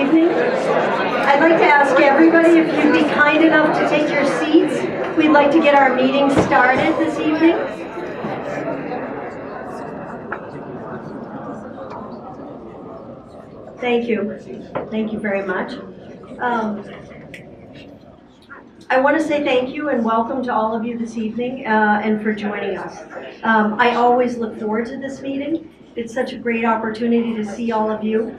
evening. I'd like to ask everybody if you'd be kind enough to take your seats. We'd like to get our meeting started this evening. Thank you. Thank you very much. I want to say thank you and welcome to all of you this evening and for joining us. I always look forward to this meeting. It's such a great opportunity to see all of you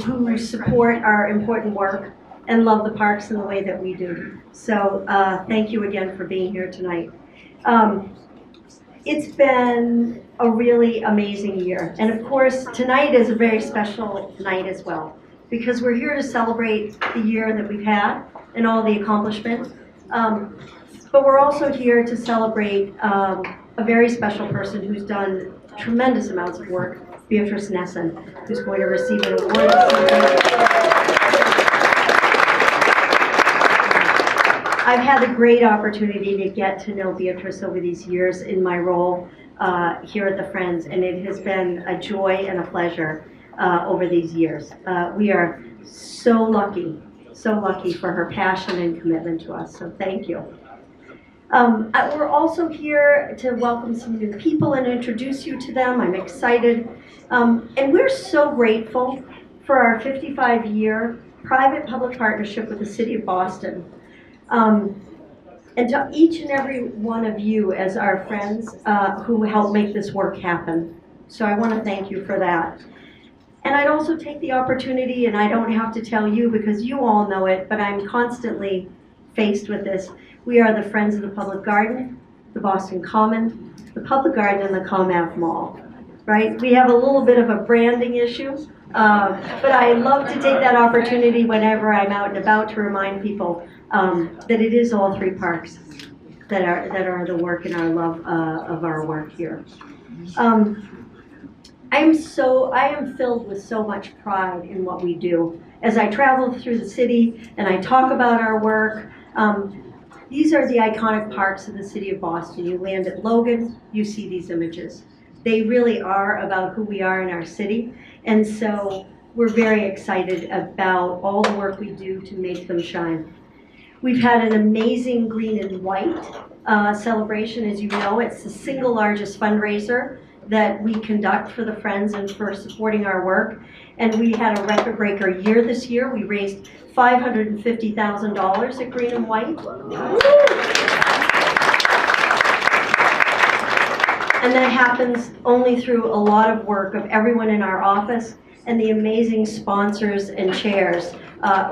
who support our important work and love the parks in the way that we do. So thank you again for being here tonight. It's been a really amazing year. And of course, tonight is a very special night as well, because we're here to celebrate the year that we've had and all the accomplishments. But we're also here to celebrate a very special person who's done tremendous amounts of work, Beatrice Nesson, who's going to receive an award. I've had the great opportunity to get to know Beatrice over these years in my role here at the Friends, and it has been a joy and a pleasure over these years. We are so lucky for her passion and commitment to us, so thank you. We're also here to welcome some new people and introduce you to them. I'm excited. And we're so grateful for our 55-year private-public partnership with the City of Boston. And to each and every one of you as our friends who helped make this work happen. So I want to thank you for that. And I'd also take the opportunity, and I don't have to tell you because you all know it, but I'm constantly faced with this. We are the Friends of the Public Garden, the Boston Common, the Public Garden, and the ComAv Mall, right? We have a little bit of a branding issue, but I love to take that opportunity whenever I'm out and about to remind people that it is all three parks that are the work and our love of our work here. I am filled with so much pride in what we do. As I travel through the city and I talk about our work, these are the iconic parks of the city of Boston. You land at Logan, you see these images. They really are about who we are in our city, and so we're very excited about all the work we do to make them shine. We've had an amazing green and white celebration. As you know, it's the single largest fundraiser that we conduct for the Friends and for supporting our work. And we had a record breaker year this year. We raised $550,000 at Green and White. And that happens only through a lot of work of everyone in our office and the amazing sponsors and chairs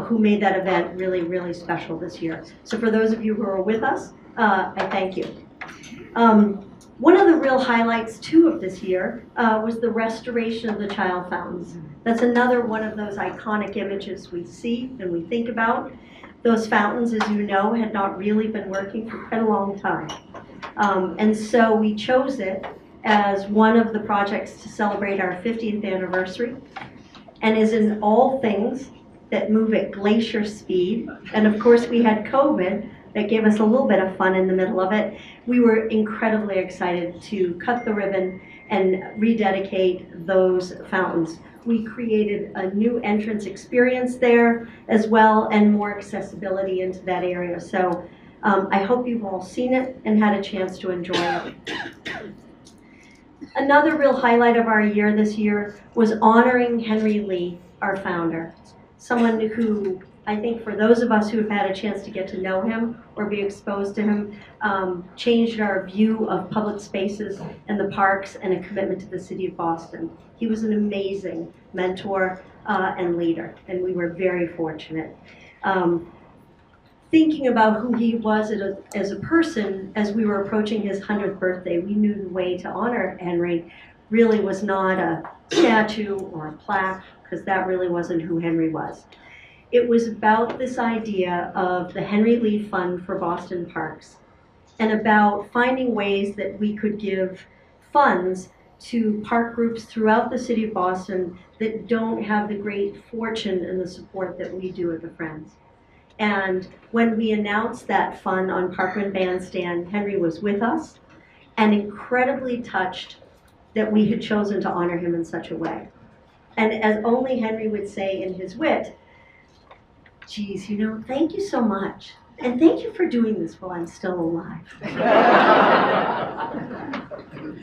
who made that event really, really special this year. So for those of you who are with us, I thank you. One of the real highlights, too, of this year was the restoration of the child fountains. That's another one of those iconic images we see and we think about. Those fountains, as you know, had not really been working for quite a long time. And so we chose it as one of the projects to celebrate our 50th anniversary, and is in all things that move at glacier speed. And of course, we had COVID. That gave us a little bit of fun in the middle of it. We were incredibly excited to cut the ribbon and rededicate those fountains. We created a new entrance experience there as well, and more accessibility into that area. So I hope you've all seen it and had a chance to enjoy it. Another real highlight of our year this year was honoring Henry Lee, our founder. Someone who, I think for those of us who have had a chance to get to know him or be exposed to him, changed our view of public spaces and the parks and a commitment to the city of Boston. He was an amazing mentor and leader, and we were very fortunate. Thinking about who he was as a person, as we were approaching his 100th birthday, we knew the way to honor Henry really was not a statue or a plaque, because that really wasn't who Henry was. It was about this idea of the Henry Lee Fund for Boston Parks, and about finding ways that we could give funds to park groups throughout the city of Boston that don't have the great fortune and the support that we do at the Friends. And when we announced that fund on Parkman Bandstand, Henry was with us and incredibly touched that we had chosen to honor him in such a way. And as only Henry would say in his wit, geez, you know, thank you so much. And thank you for doing this while I'm still alive.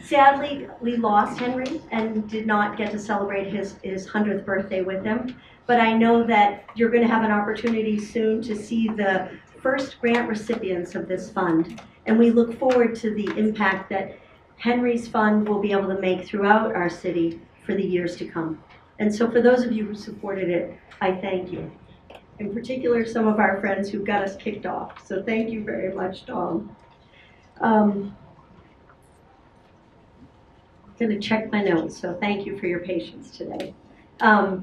Sadly, we lost Henry and did not get to celebrate his 100th birthday with him. But I know that you're going to have an opportunity soon to see the first grant recipients of this fund. And we look forward to the impact that Henry's fund will be able to make throughout our city for the years to come. And so for those of you who supported it, I thank you. In particular, some of our friends who got us kicked off. So thank you very much, Tom. I'm going to check my notes, so thank you for your patience today. I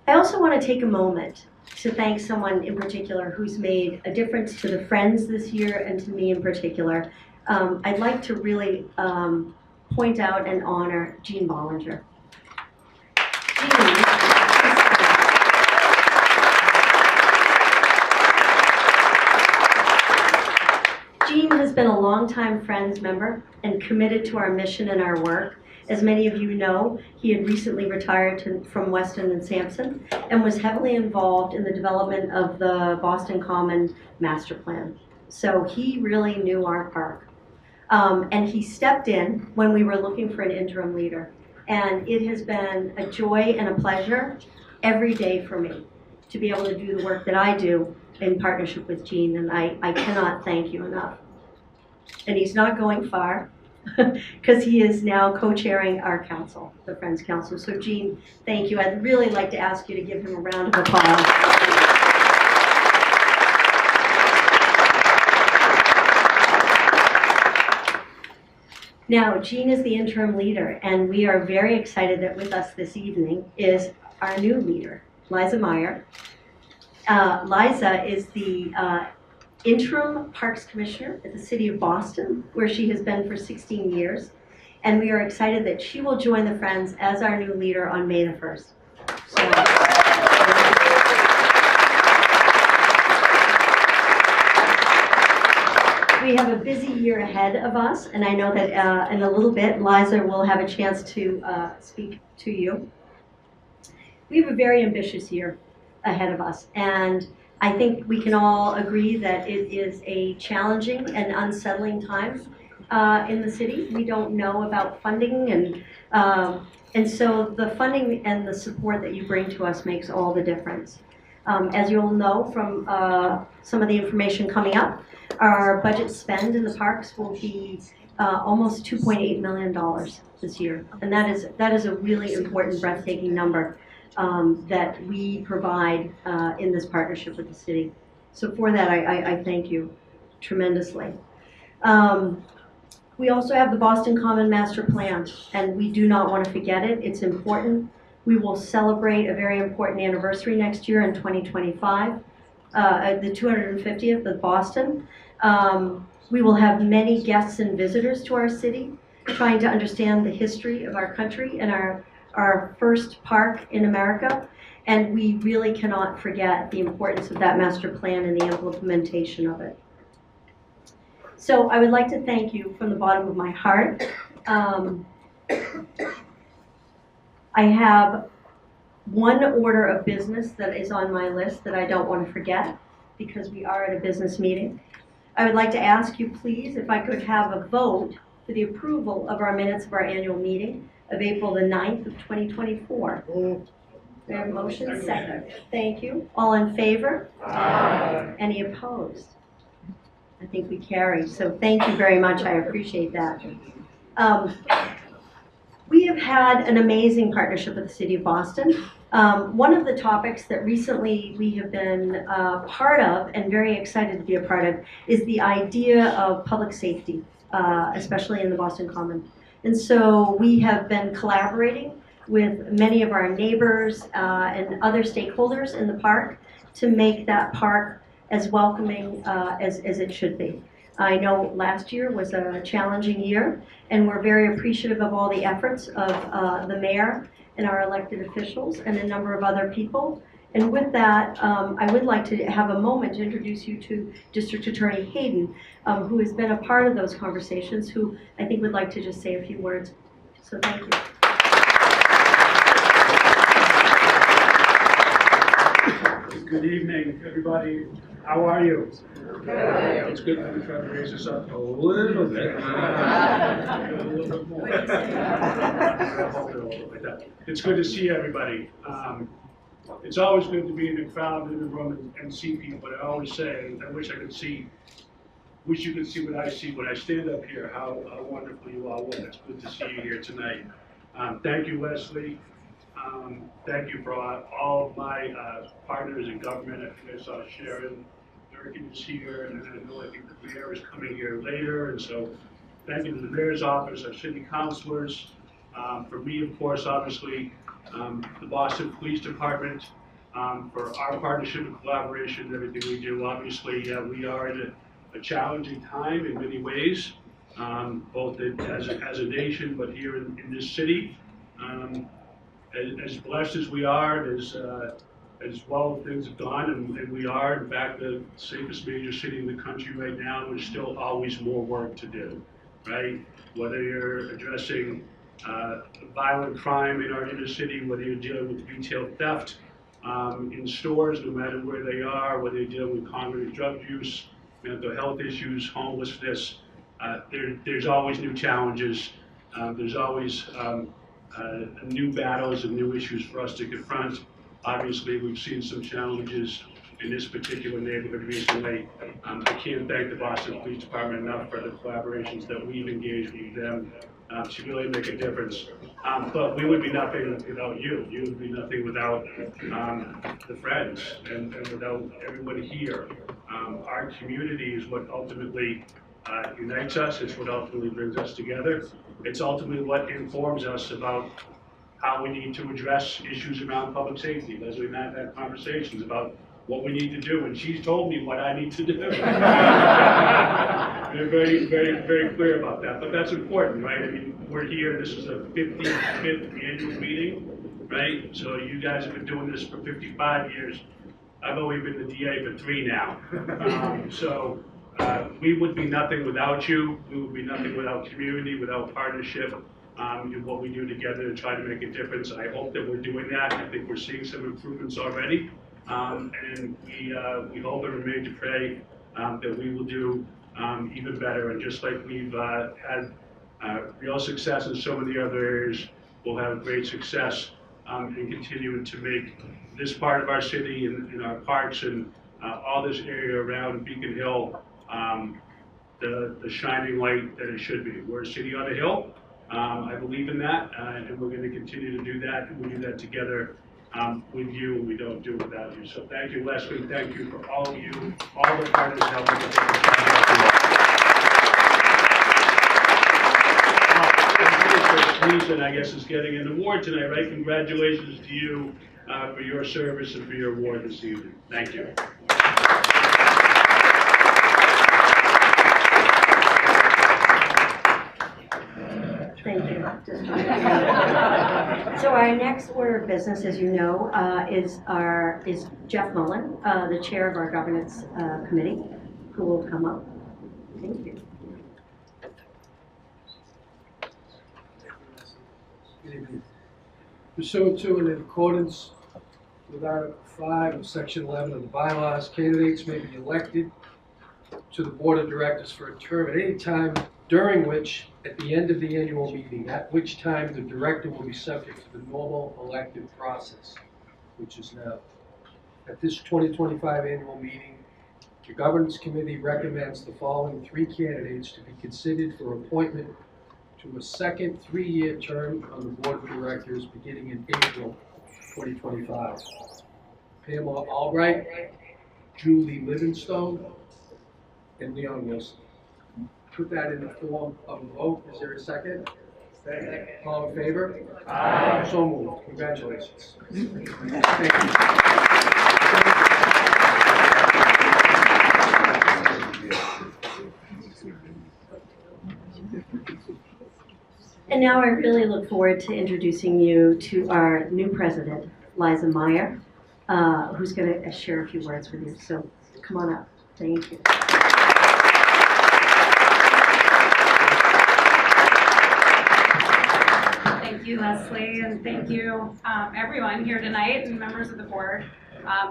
also want to take a moment to thank someone in particular who's made a difference to the Friends this year and to me in particular. I'd like to really point out and honor Jean Bollinger. Jean has been a longtime Friends member and committed to our mission and our work. As many of you know, he had recently retired from Weston and Sampson and was heavily involved in the development of the Boston Common Master Plan. So he really knew our park. And he stepped in when we were looking for an interim leader. And it has been a joy and a pleasure every day for me to be able to do the work that I do in partnership with Jean, and I cannot thank you enough. And he's not going far, because he is now co-chairing our council, the Friends Council. So Jean, thank you. I'd really like to ask you to give him a round of applause. Now, Jean is the interim leader, and we are very excited that with us this evening is our new leader, Liza Meyer. Liza is the interim Parks Commissioner at the City of Boston, where she has been for 16 years. And we are excited that she will join the Friends as our new leader on May the 1st. We have a busy year ahead of us, and I know that in a little bit, Liza will have a chance to speak to you. We have a very ambitious year ahead of us, and I think we can all agree that it is a challenging and unsettling time in the city. We don't know about funding, and so the funding and the support that you bring to us makes all the difference. As you'll know from some of the information coming up, our budget spend in the parks will be almost $2.8 million this year, and that is a really important, breathtaking number that we provide in this partnership with the city. So for that, I thank you tremendously. We also have the Boston Common Master Plan, and we do not want to forget it. It's important. We will celebrate a very important anniversary next year in 2025, the 250th of Boston. We will have many guests and visitors to our city, trying to understand the history of our country and our first park in America, and we really cannot forget the importance of that master plan and the implementation of it. So I would like to thank you from the bottom of my heart. I have one order of business that is on my list that I don't want to forget, because we are at a business meeting. I would like to ask you, please, if I could have a vote for the approval of our minutes of our annual meeting of April the 9th of 2024. We have a motion, second. Thank you. All in favor? Aye. Any opposed? I think we carry. So thank you very much. I appreciate that. We have had an amazing partnership with the City of Boston. One of the topics that recently we have been part of and very excited to be a part of is the idea of public safety, especially in the Boston Common. And so we have been collaborating with many of our neighbors and other stakeholders in the park to make that park as welcoming as it should be. I know last year was a challenging year, and we're very appreciative of all the efforts of the mayor and our elected officials and a number of other people. And with that, I would like to have a moment to introduce you to District Attorney Hayden, who has been a part of those conversations, who I think would like to just say a few words. So thank you. Good evening, everybody. How are you? Good. It's good that we try to raise this up a little bit. A little bit more. It's good to see everybody. It's always good to be in a crowd in the room and see people, but I always say, I wish you could see what I see when I stand up here, how wonderful you all look. It's good to see you here tonight. Thank you, Leslie. Thank you for all of my partners in government. I think I saw Sharon Durkin is here, and I think the mayor is coming here later. And so thank you to the mayor's office, our city councilors, for me, of course, obviously, the Boston Police Department, for our partnership and collaboration, everything we do. Obviously, we are in a challenging time in many ways, both as a nation, but here in this city. As blessed as we are, as well things have gone, and we are, in fact, the safest major city in the country right now, there's still always more work to do, right? Whether you're addressing violent crime in our inner city, whether you're dealing with retail theft in stores, no matter where they are, whether you're dealing with congregate drug use, mental health issues, homelessness, there's always new challenges. There's always new battles and new issues for us to confront. Obviously, we've seen some challenges in this particular neighborhood recently. I can't thank the Boston Police Department enough for the collaborations that we've engaged with them to really make a difference. But we would be nothing without you. You would be nothing without the friends and without everyone here. Our community is what ultimately unites us. It's what ultimately brings us together. It's ultimately what informs us about how we need to address issues around public safety. Leslie and I have had conversations about what we need to do, and she's told me what I need to do. We're very, very, very clear about that, but that's important, right? I mean, we're here, this is the 55th annual meeting, right? So you guys have been doing this for 55 years. I've only been the DA for 3 now. We would be nothing without you. We would be nothing without community, without partnership, in what we do together to try to make a difference. I hope that we're doing that. I think we're seeing some improvements already. And we hope and remain to pray that we will do even better. And just like we've had real success in so many other areas, we'll have great success in continuing to make this part of our city and our parks and all this area around Beacon Hill the shining light that it should be. We're a city on a hill. I believe in that, and we're going to continue to do that. And we do that together with you, and we don't do it without you. So thank you, Leslie. Thank you for all of you, all the partners helping us. And I guess is getting an award tonight, right? Congratulations to you for your service and for your award this evening. Thank you. Thank you. So our next order of business, as you know, is Jeff Mullen, the chair of our governance committee, who will come up. Thank you. Good evening. Pursuant to and in accordance with Article 5 of Section 11 of the bylaws, candidates may be elected to the Board of Directors for a term at any time during which, at the end of the annual meeting, at which time the director will be subject to the normal elective process, which is now. At this 2025 annual meeting, the Governance Committee recommends the following 3 candidates to be considered for appointment to a second 3-year term on the Board of Directors beginning in April 2025. Pamela Albright, Julie Livingstone, and Leon Wilson. Put that in the form of a vote. Is there a second? Second. All in favor? Aye. So moved. Congratulations. Thank you. And now I really look forward to introducing you to our new president, Liza Meyer, who's going to share a few words with you. So come on up. Thank you. Thank you, Leslie, and thank you, everyone here tonight and members of the board.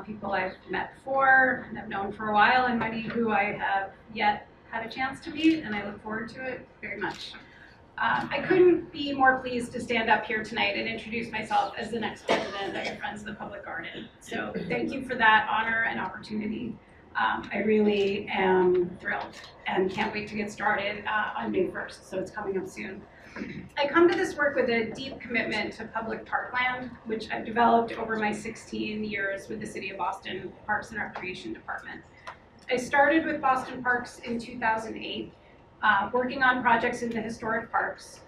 people I've met before and have known for a while, and many who I have yet had a chance to meet, and I look forward to it very much. I couldn't be more pleased to stand up here tonight and introduce myself as the next president of the Friends of the Public Garden. So thank you for that honor and opportunity. I really am thrilled and can't wait to get started on May 1st, so it's coming up soon. I come to this work with a deep commitment to public parkland, which I've developed over my 16 years with the City of Boston Parks and Recreation Department. I started with Boston Parks in 2008, working on projects in the historic parks.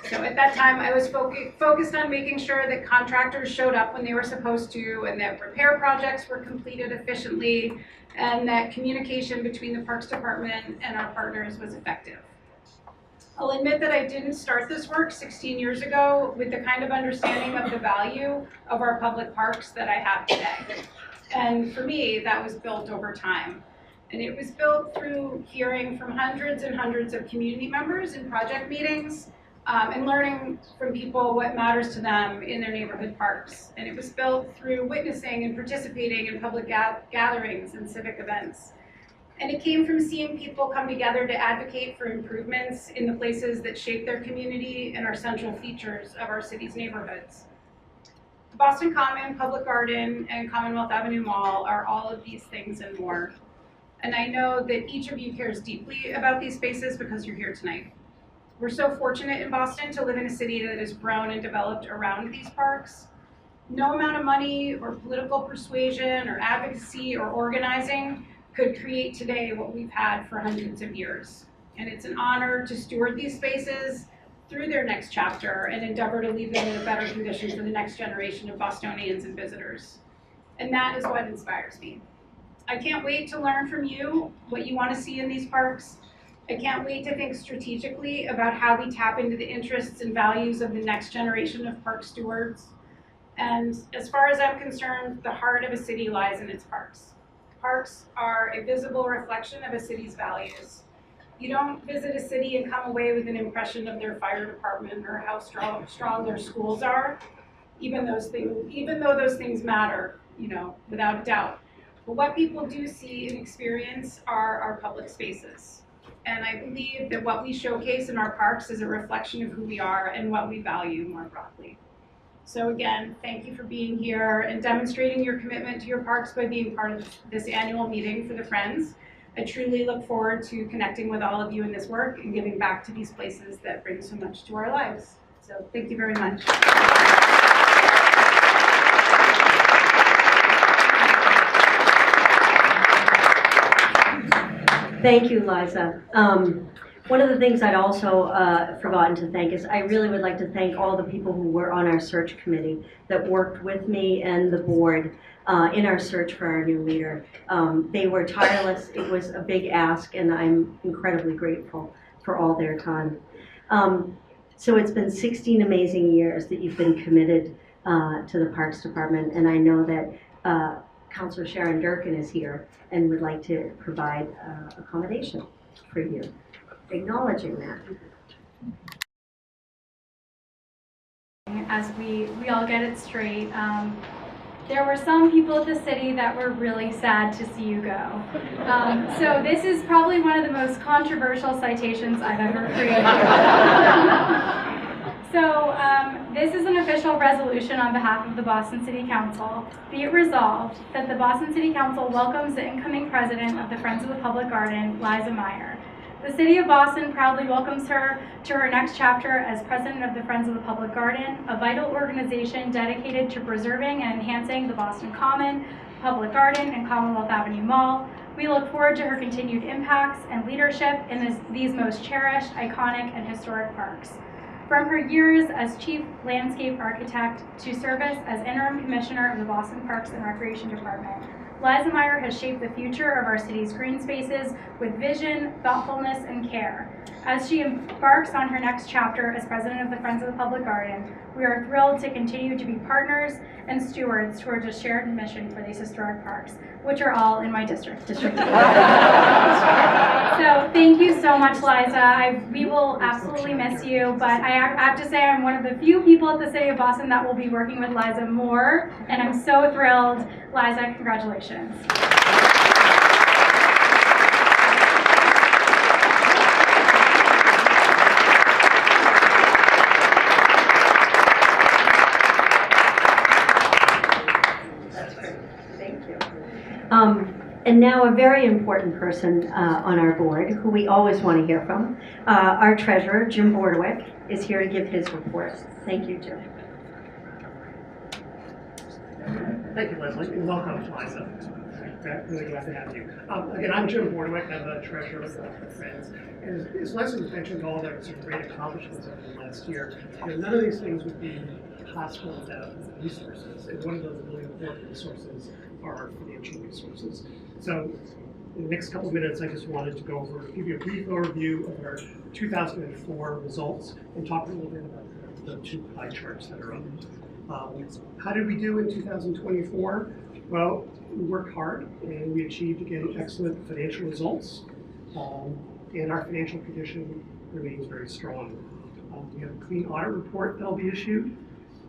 So at that time, I was focused on making sure that contractors showed up when they were supposed to, and that repair projects were completed efficiently, and that communication between the Parks Department and our partners was effective. I'll admit that I didn't start this work 16 years ago with the kind of understanding of the value of our public parks that I have today. And for me, that was built over time. And it was built through hearing from hundreds and hundreds of community members in project meetings, and learning from people what matters to them in their neighborhood parks. And it was built through witnessing and participating in public gatherings and civic events. And it came from seeing people come together to advocate for improvements in the places that shape their community and are central features of our city's neighborhoods. Boston Common, Public Garden, and Commonwealth Avenue Mall are all of these things and more. And I know that each of you cares deeply about these spaces because you're here tonight. We're so fortunate in Boston to live in a city that has grown and developed around these parks. No amount of money or political persuasion or advocacy or organizing could create today what we've had for hundreds of years. And it's an honor to steward these spaces through their next chapter and endeavor to leave them in a better condition for the next generation of Bostonians and visitors. And that is what inspires me. I can't wait to learn from you what you want to see in these parks. I can't wait to think strategically about how we tap into the interests and values of the next generation of park stewards. And as far as I'm concerned, the heart of a city lies in its parks. Parks are a visible reflection of a city's values. You don't visit a city and come away with an impression of their fire department or how strong their schools are, even though those things matter, without a doubt. But what people do see and experience are our public spaces. And I believe that what we showcase in our parks is a reflection of who we are and what we value more broadly. So again, thank you for being here and demonstrating your commitment to your parks by being part of this annual meeting for the Friends. I truly look forward to connecting with all of you in this work and giving back to these places that bring so much to our lives. So thank you very much. Thank you, Liza. One of the things I'd also forgotten to thank is I really would like to thank all the people who were on our search committee that worked with me and the board in our search for our new leader. They were tireless. It was a big ask, and I'm incredibly grateful for all their time. So it's been 16 amazing years that you've been committed to the Parks Department, and I know that Councilor Sharon Durkin is here and would like to provide accommodation for you, acknowledging that. As we all get it straight, there were some people at the city that were really sad to see you go. So this is probably one of the most controversial citations I've ever created. So this is an official resolution on behalf of the Boston City Council. Be it resolved that the Boston City Council welcomes the incoming president of the Friends of the Public Garden, Liza Meyer. The City of Boston proudly welcomes her to her next chapter as president of the Friends of the Public Garden, a vital organization dedicated to preserving and enhancing the Boston Common, Public Garden, and Commonwealth Avenue Mall. We look forward to her continued impacts and leadership in these most cherished, iconic, and historic parks. From her years as Chief Landscape Architect to service as Interim Commissioner of the Boston Parks and Recreation Department, Liza Meyer has shaped the future of our city's green spaces with vision, thoughtfulness, and care. As she embarks on her next chapter as president of the Friends of the Public Garden, we are thrilled to continue to be partners and stewards towards a shared mission for these historic parks, which are all in my district. So thank you so much, Liza. We will absolutely miss you, but I have to say I'm one of the few people at the City of Boston that will be working with Liza more, and I'm so thrilled. Liza, congratulations. And now a very important person on our board, who we always want to hear from, our treasurer, Jim Bordewick, is here to give his report. Thank you, Jim. Thank you, Leslie, and welcome, Liza. Really glad to have you. Again, I'm Jim Bordewick. I'm the treasurer of the Friends. And as Leslie mentioned, all the some great accomplishments over the last year. None of these things would be possible without resources. And one of those really important resources are our financial resources. So in the next couple of minutes, I just wanted to give you a brief overview of our 2004 results and talk a little bit about the two pie charts that are up. How did we do in 2024? Well, we worked hard and we achieved, again, excellent financial results. And our financial condition remains very strong. We have a clean audit report that will be issued,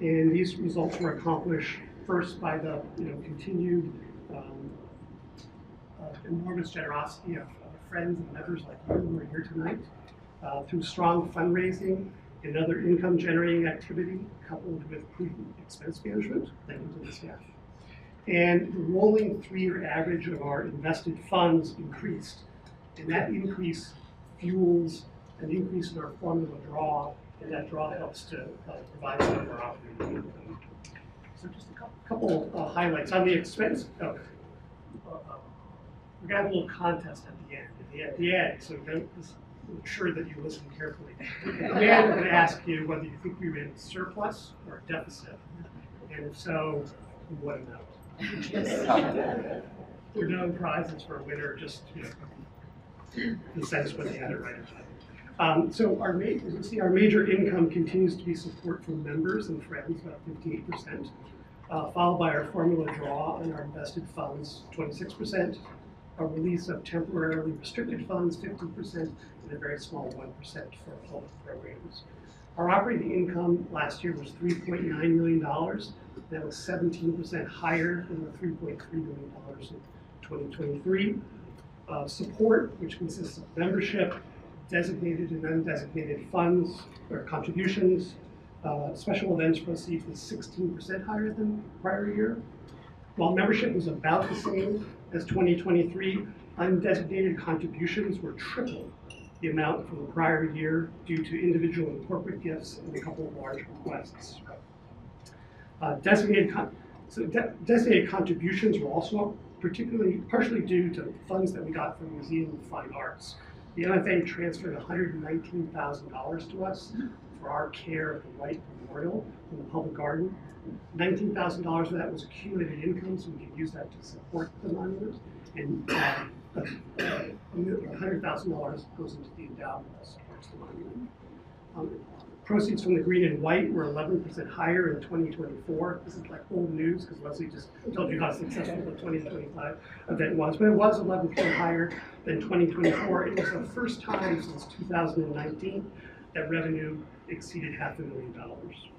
and these results were accomplished first by the continued enormous generosity of friends and members like you who are here tonight, through strong fundraising and other income generating activity coupled with prudent expense management. Thank you to the staff. And the rolling 3-year average of our invested funds increased, and that increase fuels an increase in our formula draw, and that draw helps to provide some of our operating income. So just a couple highlights on the expense. We're gonna have a little contest at the end. At the end, so just ensure that you listen carefully. At the end, we're going to ask you whether you think we were in surplus or deficit, and if so, what amount. There are no prizes for a winner, just the sense whether you had it right or not. So as you see, our major income continues to be support from members and friends, about 58%, followed by our formula draw on our invested funds, 26%. A release of temporarily restricted funds, 50%, and a very small 1% for public programs. Our operating income last year was $3.9 million. That was 17% higher than the $3.3 million in 2023. Support, which consists of membership, designated and undesignated funds or contributions, special events proceeds was 16% higher than prior year. While membership was about the same as 2023, undesignated contributions were triple the amount from the prior year due to individual and corporate gifts and a couple of large requests. Designated contributions were also partially due to funds that we got from the Museum of Fine Arts. The MFA transferred $119,000 to us for our care of the White Memorial in the public garden. $19,000 of that was accumulated income, so we could use that to support the monument, and $100,000 goes into the endowment that supports the monument. Proceeds from the green and white were 11% higher in 2024. This is like old news because Leslie just told you how successful the 2025 event was, but it was 11% higher than 2024. It was the first time since 2019 that revenue exceeded $500,000.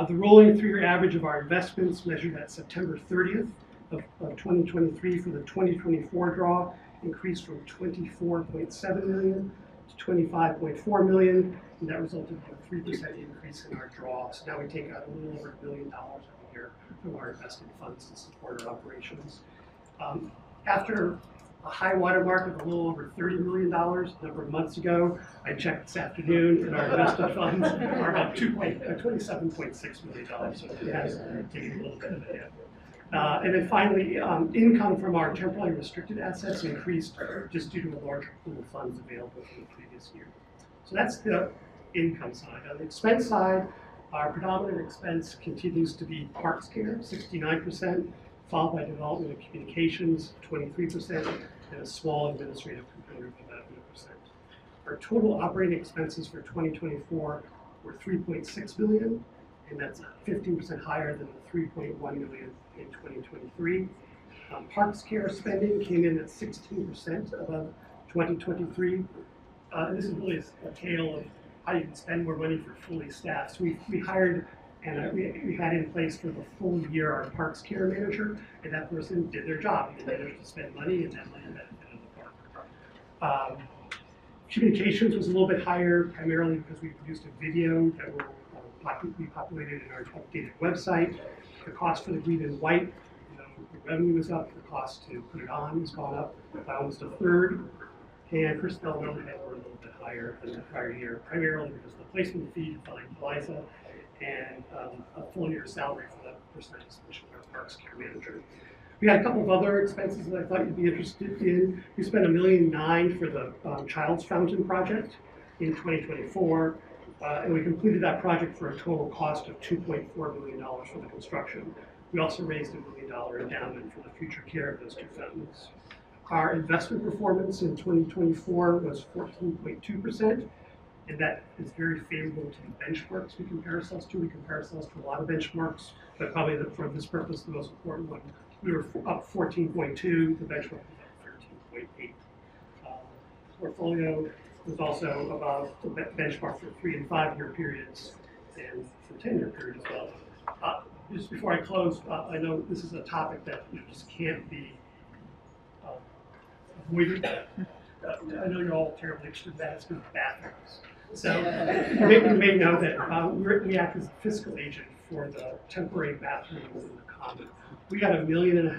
The rolling 3-year average of our investments measured at September 30th of 2023 for the 2024 draw increased from $24.7 million to $25.4 million, and that resulted in a 3% increase in our draw. So now we take out a little over $1 million every year from our invested funds to support our operations. After a high water mark of a little over $30 million a number of months ago, I checked this afternoon, and our invested funds are about $27.6 million, so it has taken a little bit of a hit. And then finally, income from our temporarily restricted assets increased just due to a larger pool of funds available from the previous year. So that's the income side. On the expense side, our predominant expense continues to be parks care, 69%, followed by development and communications, 23%, and a small administrative component of about 8%. Our total operating expenses for 2024 were $3.6 billion, and that's 15% higher than the $3.1 million in 2023. Parks care spending came in at 16% above 2023. This is really a tale of how you can spend more money for fully staffed. So we hired and we had in place for the full year our parks care manager, and that person did their job. They managed to spend money, and that money benefited the park. Communications was a little bit higher, primarily because we produced a video that will be populated in our updated website. The cost for the green and white, the revenue is up. The cost to put it on has gone up by almost a third. And personnel and overhead were a little bit higher than the prior year, primarily because the placement fee for Eliza and a full year salary for the person I just mentioned, our parks care manager. We had a couple of other expenses that I thought you'd be interested in. We spent $1.9 million for the Child's Fountain project in 2024, and we completed that project for a total cost of $2.4 million for the construction. We also raised $1 million endowment for the future care of those two fountains. Our investment performance in 2024 was 14.2%, and that is very favorable to the benchmarks we compare ourselves to. We compare ourselves to a lot of benchmarks, but probably for this purpose, the most important one. We were up 14.2, the benchmark was up 13.8. Portfolio was also above the benchmark for 3- and 5-year periods and for 10-year periods as well. Just before I close, I know this is a topic that just can't be avoided. I know you're all terribly interested in that. It's because of bathrooms. So you may know that we act as a fiscal agent for the temporary bathrooms in the common. We got $1.5 million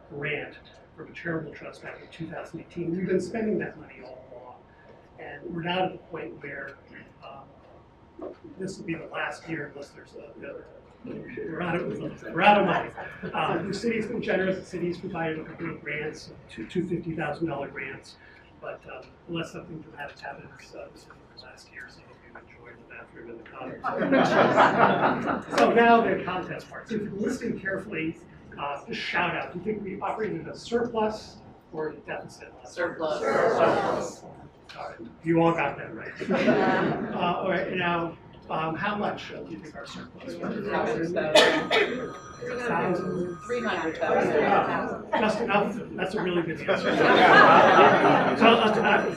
grant from a charitable trust back in 2018. We've been spending that money all along, and we're now at the point where this will be the last year unless there's we're out of money. The city's been generous. The city's provided a couple of grants, two $50,000 grants, but unless something dramatic happens, this is the last year, so I hope you enjoy the bathroom and the commons. So now the contest part. So if you're listening carefully, just shout out. Do you think we operated at a surplus or a deficit? Surplus. Surplus. All right. You all got that right. All right, now, how much do you think our surplus was? 300,000. Just enough? That's a really good answer. So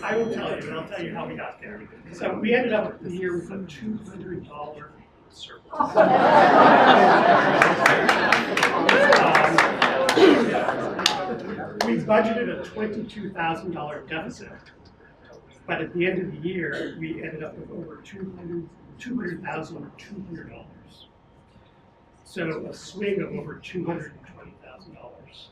I will tell you, and I'll tell you how we got there. So we ended up the year with a $200 surplus. We budgeted a $22,000 deficit, but at the end of the year, we ended up with over $200,200. So a swing of over $220,000.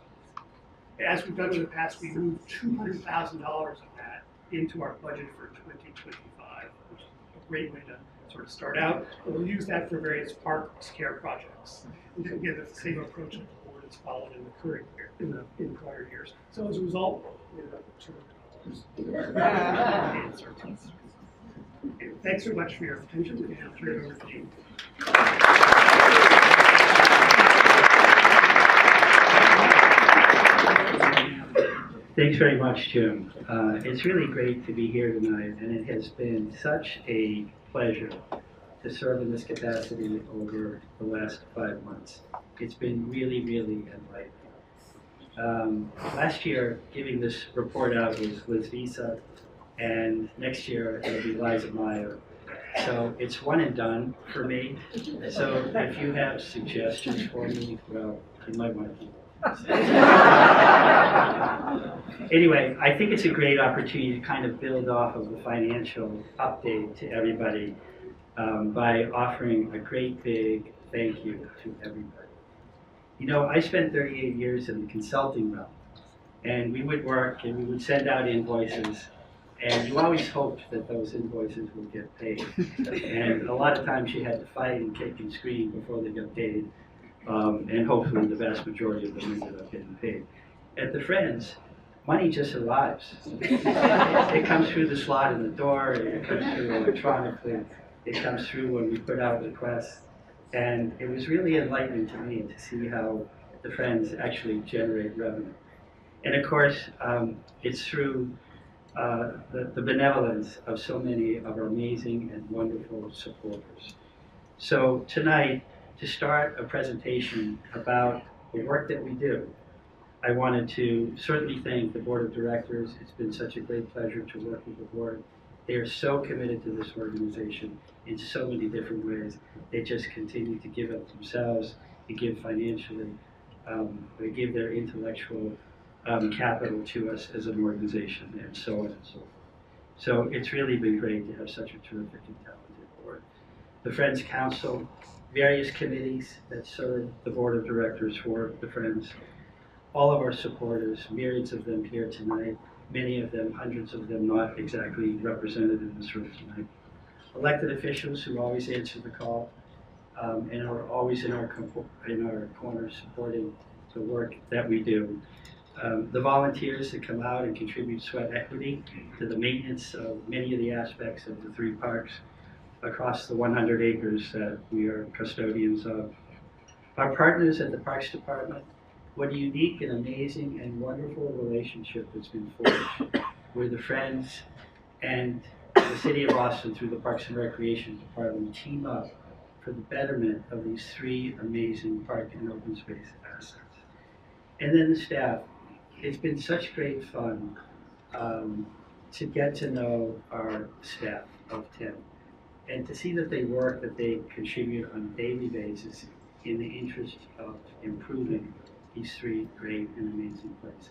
As we've done in the past, we moved $200,000 of that into our budget for 2025, which is a great way to sort of start out. And we'll use that for various parks care projects. And again, that's the same approach that the board has followed in the current year, in prior years. So as a result, thanks so much for your attention, and I'll turn it over to you. Thanks very much, Jim. It's really great to be here tonight, and it has been such a pleasure to serve in this capacity over the last 5 months. It's been really, really enlightening. Last year, giving this report out was Liz Visa, and next year it'll be Liza Meyer. So it's one and done for me. So if you have suggestions for me, well, you might want to keep Anyway, I think it's a great opportunity to kind of build off of the financial update to everybody by offering a great big thank you to everybody. You know, I spent 38 years in the consulting realm, and we would work and we would send out invoices, and you always hoped that those invoices would get paid. And a lot of times you had to fight and kick and scream before they got paid. And hopefully the vast majority of them ended up getting paid. At the Friends, money just arrives. It comes through the slot in the door, it comes through electronically, it comes through when we put out requests. And it was really enlightening to me to see how the Friends actually generate revenue. And of course, it's through the benevolence of so many of our amazing and wonderful supporters. So tonight, to start a presentation about the work that we do, I wanted to certainly thank the board of directors. It's been such a great pleasure to work with the board. They are so committed to this organization in so many different ways. They just continue to give up themselves, to give financially, they give their intellectual capital to us as an organization, and so on and so forth. So it's really been great to have such a terrific and talented board. The Friends Council, various committees that serve the board of directors for the Friends, all of our supporters, myriads of them here tonight, many of them, hundreds of them not exactly represented in this room tonight. Elected officials who always answer the call and are always in our corner supporting the work that we do. The volunteers that come out and contribute sweat equity to the maintenance of many of the aspects of the 3 parks across the 100 acres that we are custodians of. Our partners at the Parks Department, what a unique and amazing and wonderful relationship that's been forged where the Friends and the City of Boston through the Parks and Recreation Department team up for the betterment of these 3 amazing park and open space assets. And then the staff. It's been such great fun to get to know our staff of 10 and to see that they work, that they contribute on a daily basis in the interest of improving these 3 great and amazing places.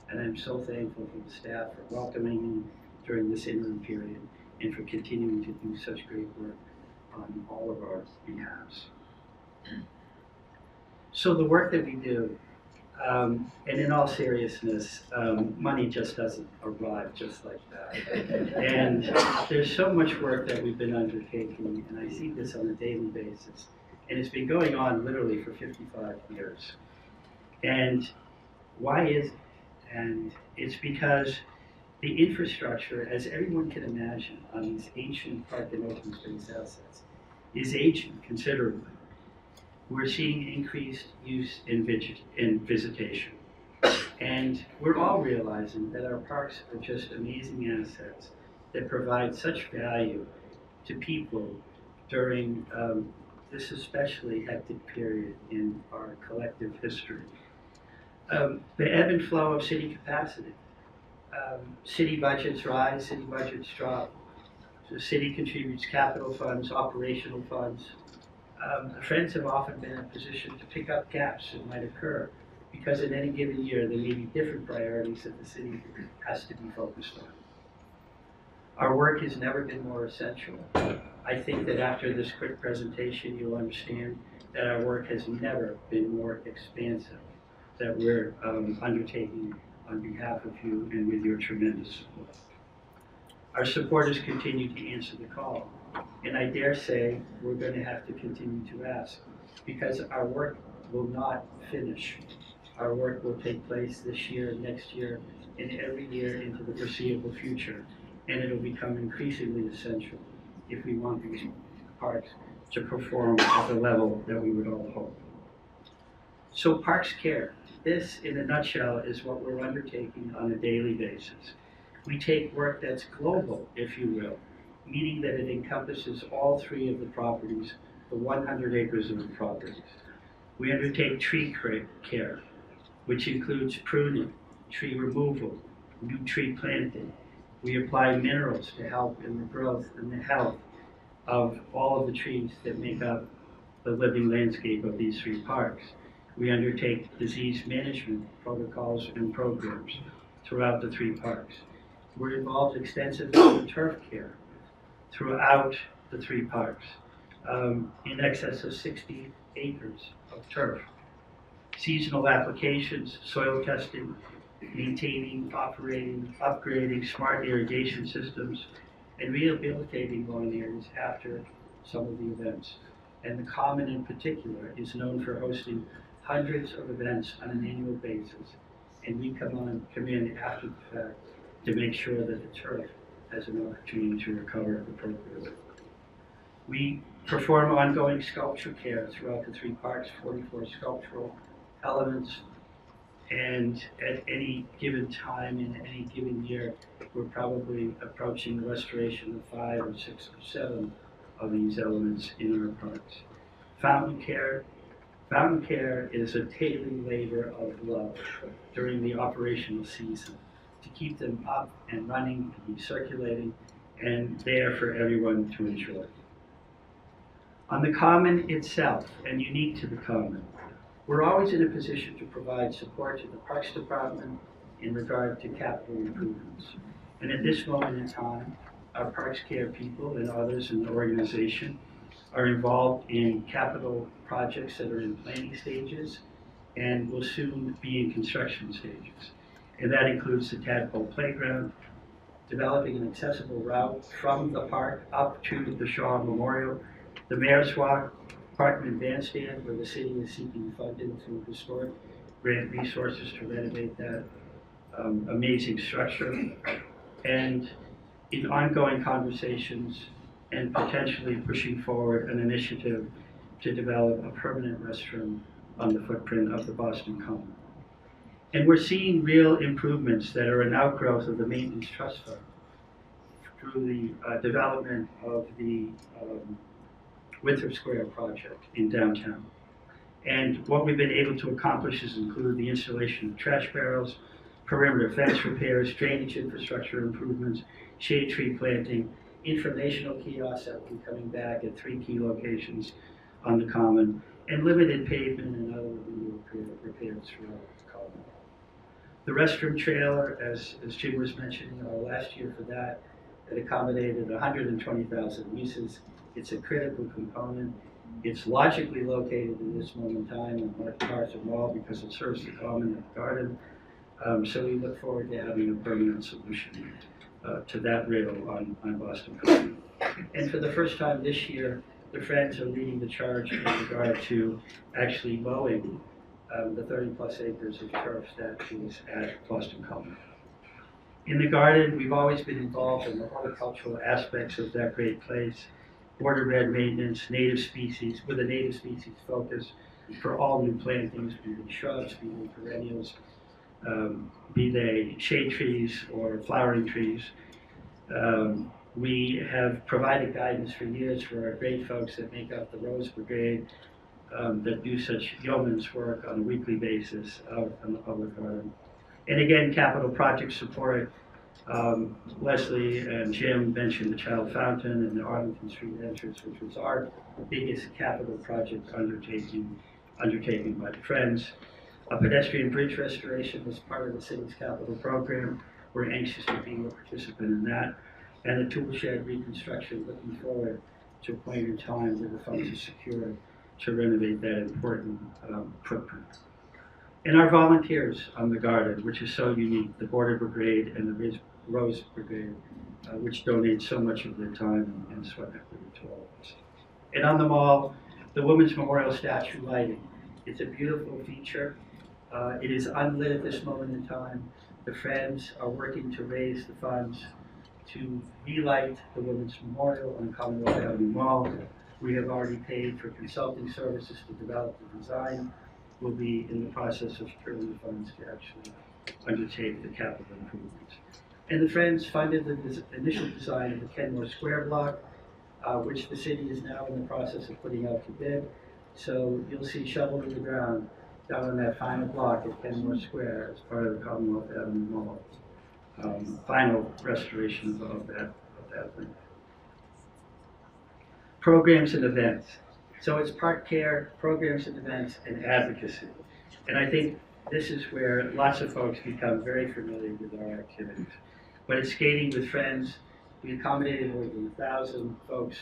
And I'm so thankful for the staff for welcoming me during this interim period and for continuing to do such great work on all of our behalves. So the work that we do, and in all seriousness, money just doesn't arrive just like that. And there's so much work that we've been undertaking, and I see this on a daily basis. And it's been going on literally for 55 years. And why is it? And it's because the infrastructure, as everyone can imagine, on these ancient park and open space assets is aging considerably. We're seeing increased use in visitation. And we're all realizing that our parks are just amazing assets that provide such value to people during this especially hectic period in our collective history. The ebb and flow of city capacity. City budgets rise, city budgets drop. The city contributes capital funds, operational funds. The Friends have often been in a position to pick up gaps that might occur because in any given year there may be different priorities that the city has to be focused on. Our work has never been more essential. I think that after this quick presentation you'll understand that our work has never been more expansive, that we're undertaking on behalf of you and with your tremendous support. Our supporters continue to answer the call. And I dare say we're going to have to continue to ask because our work will not finish. Our work will take place this year, next year, and every year into the foreseeable future. And it'll become increasingly essential if we want these parks to perform at the level that we would all hope. So Parks Care, this in a nutshell is what we're undertaking on a daily basis. We take work that's global, if you will, meaning that it encompasses all 3 of the properties, the 100 acres of the properties. We undertake tree care, which includes pruning, tree removal, new tree planting. We apply minerals to help in the growth and the health of all of the trees that make up the living landscape of these 3 parks. We undertake disease management protocols and programs throughout the 3 parks. We're involved extensively in turf care throughout the 3 parks, in excess of 60 acres of turf. Seasonal applications, soil testing, maintaining, operating, upgrading smart irrigation systems, and rehabilitating lawn areas after some of the events. And the Common in particular is known for hosting hundreds of events on an annual basis, and we come in after the fact to make sure that the turf has an opportunity to recover appropriately. We perform ongoing sculpture care throughout the 3 parks, 44 sculptural elements, And at any given time in any given year, we're probably approaching the restoration of 5 or 6 or 7 of these elements in our parks. Fountain care. Fountain care is a daily labor of love during the operational season to keep them up and running and recirculating and there for everyone to enjoy. On the Common itself, and unique to the Common, we're always in a position to provide support to the Parks Department in regard to capital improvements. And at this moment in time, our Parks Care people and others in the organization are involved in capital projects that are in planning stages and will soon be in construction stages. And that includes the Tadpole Playground, developing an accessible route from the park up to the Shaw Memorial, the Mayor's Walk, Parkman Bandstand, where the city is seeking funding through historic grant resources to renovate that amazing structure, and in ongoing conversations and potentially pushing forward an initiative to develop a permanent restroom on the footprint of the Boston Common. And we're seeing real improvements that are an outgrowth of the Maintenance Trust Fund through the development of the Winthrop Square project in downtown. And what we've been able to accomplish is include the installation of trash barrels, perimeter fence repairs, drainage infrastructure improvements, shade tree planting, informational kiosks that will be coming back at 3 key locations on the Common, and limited pavement and other repairs throughout the Common. The restroom trailer, as Jim was mentioning, last year for that, it accommodated 120,000 uses. It's a critical component. It's logically located in this moment in time in MacArthur Mall because it serves the Common and the Garden. So we look forward to having a permanent solution to that rail on Boston Common. And for the first time this year, the Friends are leading the charge in regard to actually mowing the 30-plus acres of turf statues at Boston Common. In the Garden, we've always been involved in the horticultural aspects of that great place. Border red maintenance, native species, with a native species focus for all new plantings, be they shrubs, be they perennials, be they shade trees or flowering trees. We have provided guidance for years for our great folks that make up the Rose Brigade that do such yeoman's work on a weekly basis out in the public garden. And again, capital project support. Leslie and Jim mentioned the Child Fountain and the Arlington Street entrance, which was our biggest capital project undertaking by the Friends. A pedestrian bridge restoration was part of the city's capital program. We're anxious to be a participant in that. And the tool shed reconstruction, looking forward to a point in time where the funds are secured to renovate that important footprint. And our volunteers on the Garden, which is so unique, the Border Brigade and the Rose Brigade, which donate so much of their time and sweat equity to all of us. And on the Mall, the Women's Memorial Statue lighting. It's a beautiful feature. It is unlit at this moment in time. The Friends are working to raise the funds to relight the Women's Memorial on Commonwealth Avenue Mall. We have already paid for consulting services to develop the design. We'll be in the process of securing the funds to actually undertake the capital improvements. And the Friends funded the initial design of the Kenmore Square block, which the city is now in the process of putting out to bid. So you'll see shovel to the ground down on that final block at Kenmore Square as part of the Commonwealth Avenue Mall. Final restoration of that thing. Programs and events. So it's park care, programs and events, and advocacy. And I think this is where lots of folks become very familiar with our activities. But at Skating with Friends, we accommodated more than 1,000 folks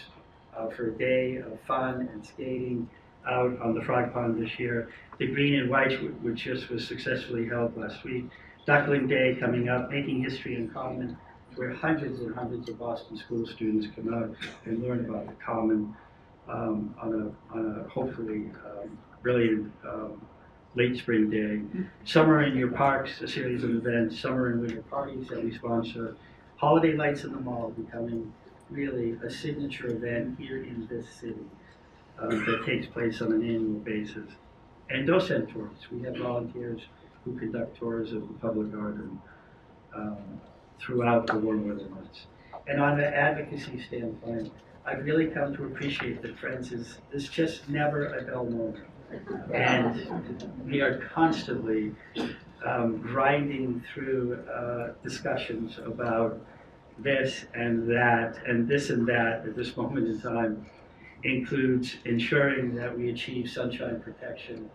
for a day of fun and skating out on the Frog Pond this year. The Green and White, which just was successfully held last week. Duckling Day coming up, Making History in Common, where hundreds and hundreds of Boston school students come out and learn about the Common on a hopefully brilliant late spring day. Summer in Your Parks, a series of events, summer and winter parties that we sponsor. Holiday Lights in the Mall becoming really a signature event here in this city that takes place on an annual basis. And docent tours. We have volunteers who conduct tours of the public garden throughout the warm weather months. And on the advocacy standpoint, I've really come to appreciate that Friends is just never a dull moment. And we are constantly grinding through discussions about this and that and this and that at this moment in time includes ensuring that we achieve sunshine protection,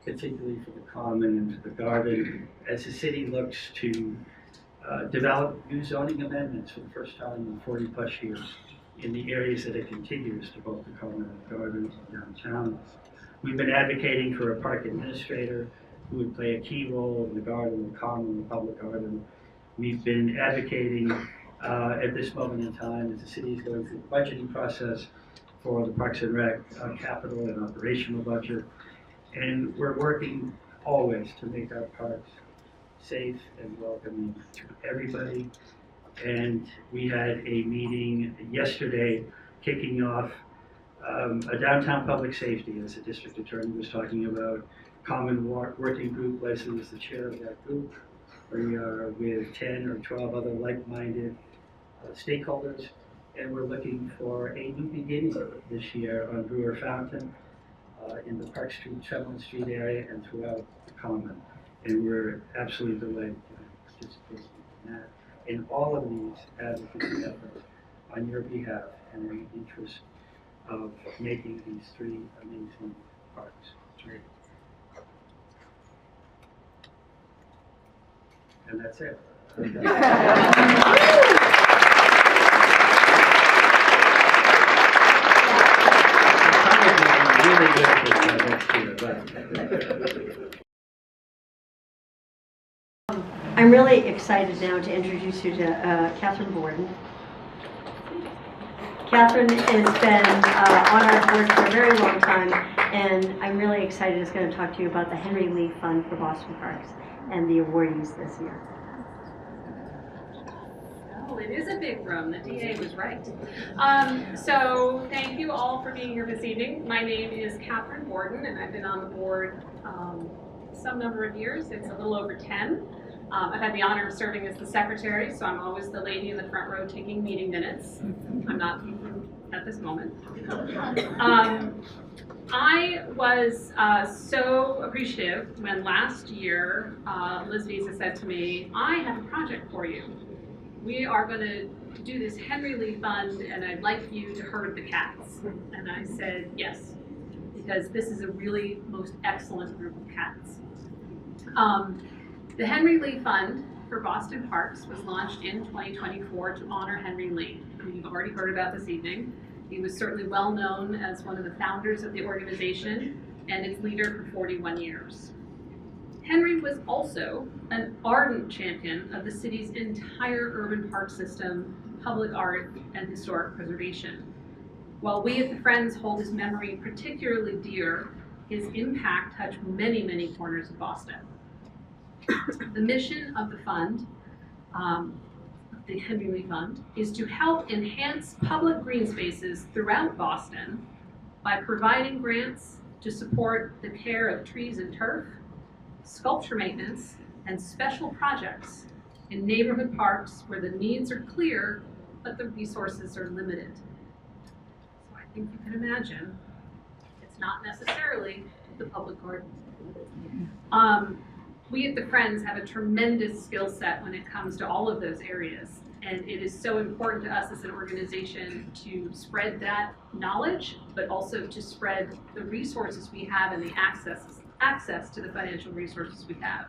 particularly for the common and for the garden, as the city looks to develop new zoning amendments for the first time in 40 plus years in the areas that it contiguous to both the common and the garden downtown. We've been advocating for a park administrator who would play a key role in the garden, the common, the public garden. We've been advocating at this moment in time as the city is going through the budgeting process for the Parks and Rec capital and operational budget. And we're working always to make our parks safe and welcoming to everybody. And we had a meeting yesterday kicking off a downtown public safety, as the district attorney was talking about, common working group. Leslie is the chair of that group. We are with 10 or 12 other like-minded stakeholders, and we're looking for a new beginning this year on Brewer Fountain, in the Park Street, Tremlin Street area, and throughout the common. And we're absolutely delighted to participate in that. In all of these advocacy efforts on your behalf and in the interest of making these three amazing parks great. And that's it. I'm really excited now to introduce you to Catherine Borden. Catherine has been on our board for a very long time, and I'm really excited is going to talk to you about the Henry Lee Fund for Boston Parks and the awardees this year. Oh, it is a big room. The DA was right. So thank you all for being here this evening. My name is Catherine Borden, and I've been on the board some number of years. It's a little over 10. I've had the honor of serving as the secretary, so I'm always the lady in the front row taking meeting minutes. I'm not at this moment. I was so appreciative when last year Liz Visa said to me, I have a project for you. We are going to do this Henry Lee Fund, and I'd like you to herd the cats. And I said yes, because this is a really most excellent group of cats. The Henry Lee Fund for Boston Parks was launched in 2024 to honor Henry Lee, who you've already heard about this evening. He was certainly well known as one of the founders of the organization and its leader for 41 years. Henry was also an ardent champion of the city's entire urban park system, public art, and historic preservation. While we at the Friends hold his memory particularly dear, his impact touched many, many corners of Boston. The mission of the fund, the Henry Lee Fund, is to help enhance public green spaces throughout Boston by providing grants to support the care of trees and turf, sculpture maintenance, and special projects in neighborhood parks where the needs are clear, but the resources are limited. So I think you can imagine it's not necessarily the public garden. We at the Friends have a tremendous skill set when it comes to all of those areas, and it is so important to us as an organization to spread that knowledge, but also to spread the resources we have and the access to the financial resources we have.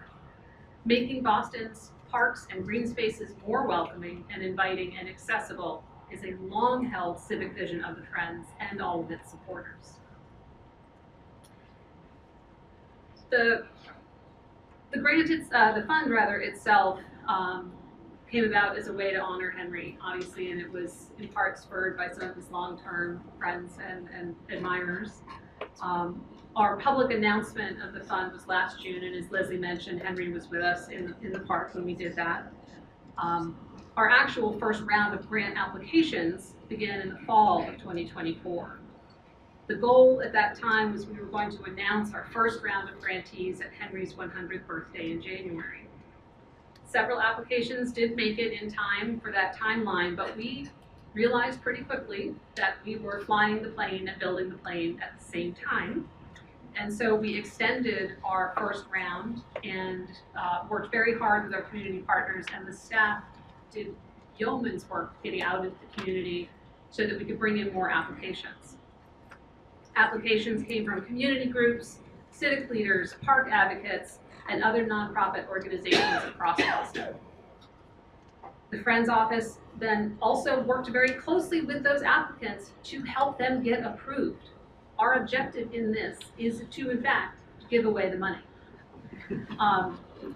Making Boston's parks and green spaces more welcoming and inviting and accessible is a long-held civic vision of the Friends and all of its supporters. The fund itself came about as a way to honor Henry, obviously, and it was in part spurred by some of his long-term friends and admirers. Our public announcement of the fund was last June, and as Leslie mentioned, Henry was with us in the park when we did that. Our actual first round of grant applications began in the fall of 2024. The goal at that time was we were going to announce our first round of grantees at Henry's 100th birthday in January. Several applications did make it in time for that timeline, but we realized pretty quickly that we were flying the plane and building the plane at the same time. And so we extended our first round and worked very hard with our community partners, and the staff did yeoman's work getting out into the community so that we could bring in more applications. Applications came from community groups, civic leaders, park advocates, and other nonprofit organizations across Boston. The Friends office then also worked very closely with those applicants to help them get approved. Our objective in this is to, in fact, give away the money.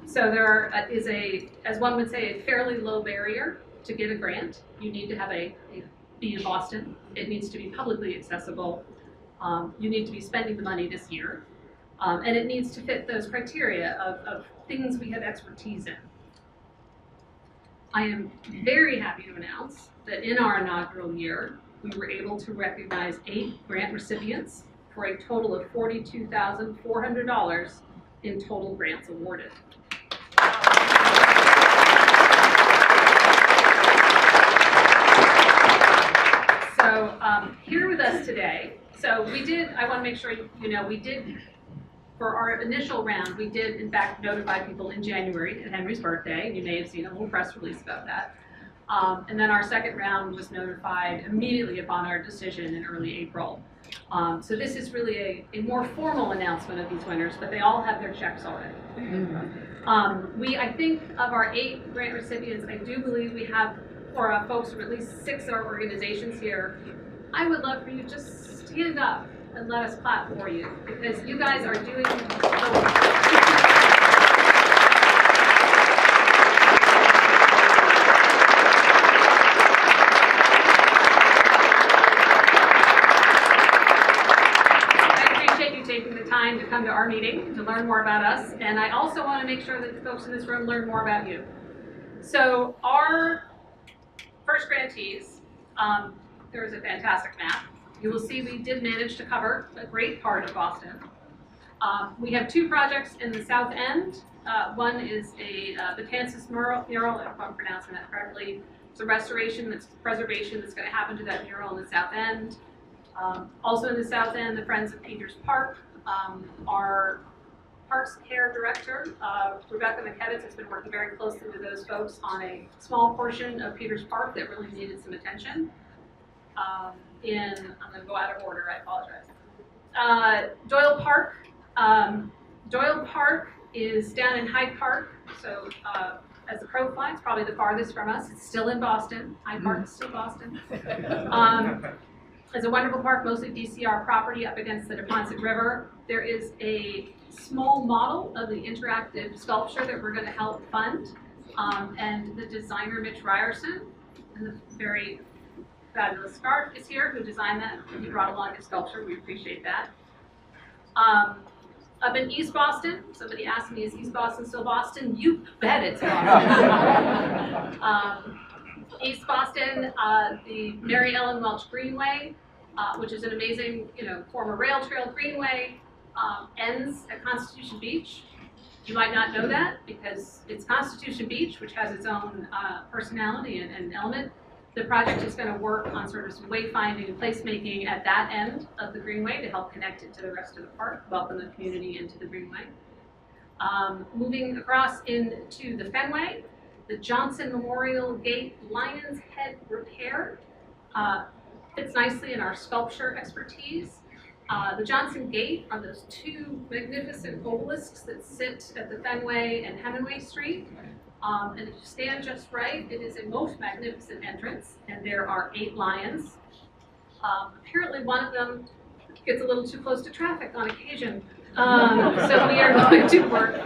So there is as one would say, a fairly low barrier to get a grant. You need to have be in Boston. It needs to be publicly accessible. You need to be spending the money this year. And it needs to fit those criteria of things we have expertise in. I am very happy to announce that in our inaugural year, we were able to recognize 8 grant recipients for a total of $42,400 in total grants awarded. So here with us today, so we did, I want to make sure you know, we did, for our initial round, we did in fact notify people in January at Henry's birthday. You may have seen a little press release about that. And then our second round was notified immediately upon our decision in early April. So this is really a more formal announcement of these winners, but they all have their checks already. I think of our 8 grant recipients, I do believe we have, for folks from at least 6 of our organizations here, I would love for you to just stand up and let us clap for you, because you guys are doing taking the time to come to our meeting to learn more about us, and I also want to make sure that the folks in this room learn more about you. So our first grantees, there is a fantastic map. You will see we did manage to cover a great part of Boston. We have 2 projects in the South End. One is a Betances mural, if I'm pronouncing that correctly. It's a preservation that's going to happen to that mural in the South End. Also in the South End, the Friends of Peters Park. Our Parks Care Director, Rebecca McKevitz, has been working very closely with those folks on a small portion of Peters Park that really needed some attention. I'm going to go out of order, I apologize. Doyle Park. Doyle Park is down in Hyde Park, so as the crow flies, probably the farthest from us. It's still in Boston. Hyde Park is still Boston. It's a wonderful park, mostly DCR property up against the Neponset River. There is a small model of the interactive sculpture that we're going to help fund, and the designer Mitch Ryerson, and the very fabulous Scarf is here, who designed that. He brought along his sculpture. We appreciate that. Up in East Boston, somebody asked me, is East Boston still Boston? You bet it's Boston. East Boston, the Mary Ellen Welch Greenway, which is an amazing, former rail trail greenway, ends at Constitution Beach. You might not know that because it's Constitution Beach, which has its own personality and element. The project is going to work on sort of some wayfinding and placemaking at that end of the Greenway to help connect it to the rest of the park, welcome the community into the Greenway. Moving across into the Fenway, the Johnson Memorial Gate Lion's Head repair fits nicely in our sculpture expertise. The Johnson Gate are those 2 magnificent obelisks that sit at the Fenway and Hemingway Street. And if you stand just right, it is a most magnificent entrance, and there are 8 lions. Apparently one of them gets a little too close to traffic on occasion. So we are going to work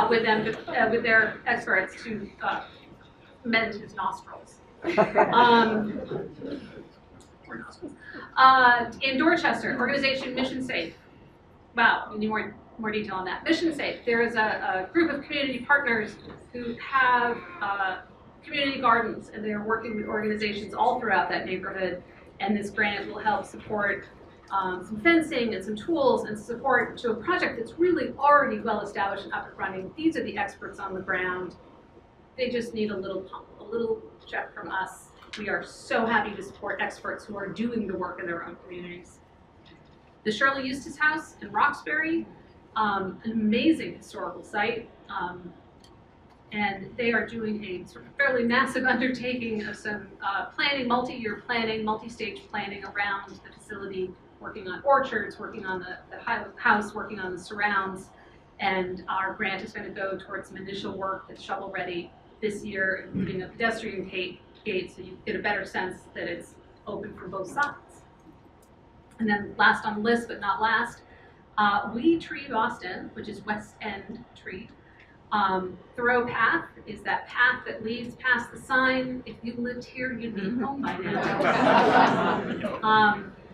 with them, with their experts to mend his nostrils. In Dorchester, organization Mission Safe. Wow, we need more detail on that. Mission Safe, there is a group of community partners who have community gardens, and they are working with organizations all throughout that neighborhood, and this grant will help support some fencing and some tools and support to a project that's really already well established and up and running. These are the experts on the ground. They just need a little pump, a little check from us. We are so happy to support experts who are doing the work in their own communities. The Shirley Eustace House in Roxbury, an amazing historical site. And they are doing a sort of fairly massive undertaking of some planning, multi-year planning, multi-stage planning around the facility, working on orchards, working on the house, working on the surrounds. And our grant is going to go towards some initial work that's shovel-ready this year, including a pedestrian gate so you get a better sense that it's open for both sides. And then last on the list, but not last, We Tree Boston, which is West End Tree. Thoreau Path is that path that leads past the sign. If you lived here, you'd be home by now.